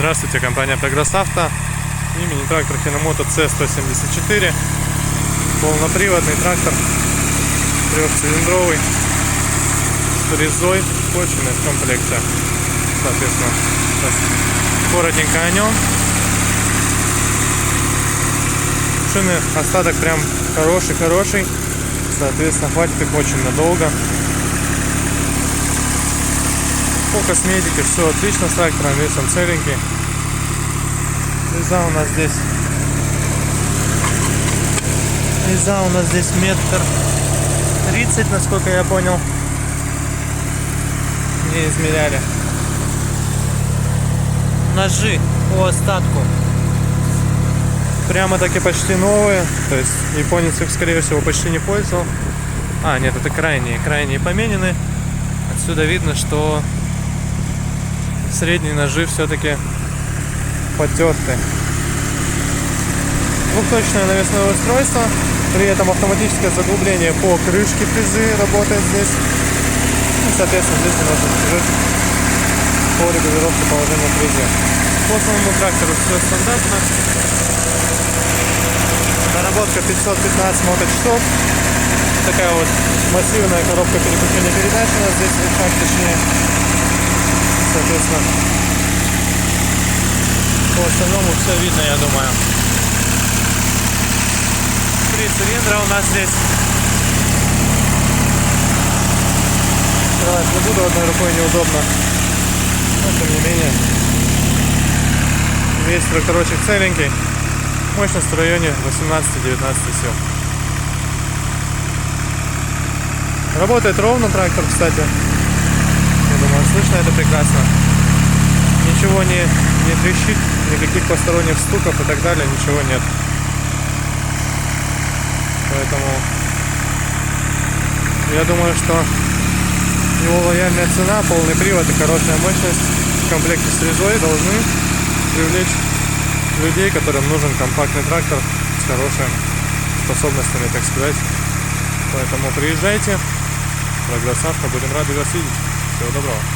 Здравствуйте, компания Прогресс Авто. И мини-трактор Хиномото C174. Полноприводный трактор, трехцилиндровый, с резой, почвенной в комплекте. Соответственно, коротенько о нем. Шины остаток прям хороший. Соответственно, хватит их очень надолго. По косметике все отлично с трактором, вес он целенький. Реза у нас здесь метр 30, насколько я понял. Не измеряли. Ножи по остатку прямо-таки почти новые. То есть японец их, скорее всего, почти не пользовал. Нет, это крайние поменены. Отсюда видно, что средние ножи все-таки потерты. Двухточное навесное устройство. При этом автоматическое заглубление по крышке фрезы работает здесь. И, соответственно, здесь немножко служит по регулировке положения фрезы. По самому трактору все стандартно. Наработка 515 моточасов. Такая вот массивная коробка переключения передач у нас здесь, рычаг точнее. Соответственно, по остальному все видно, я думаю. 3 цилиндра у нас здесь. Открывать не буду, одной рукой неудобно. Но тем не менее. Весь тракторочек целенький. Мощность в районе 18-19 сил. Работает ровно трактор, кстати. Я думаю, слышно это прекрасно. Ничего не трещит, никаких посторонних стуков и так далее, ничего нет. Поэтому я думаю, что его лояльная цена, полный привод и хорошая мощность в комплекте с резой должны привлечь людей, которым нужен компактный трактор с хорошими способностями, так сказать. Поэтому приезжайте. Прогресс Авто, будем рады вас видеть. Всего доброго.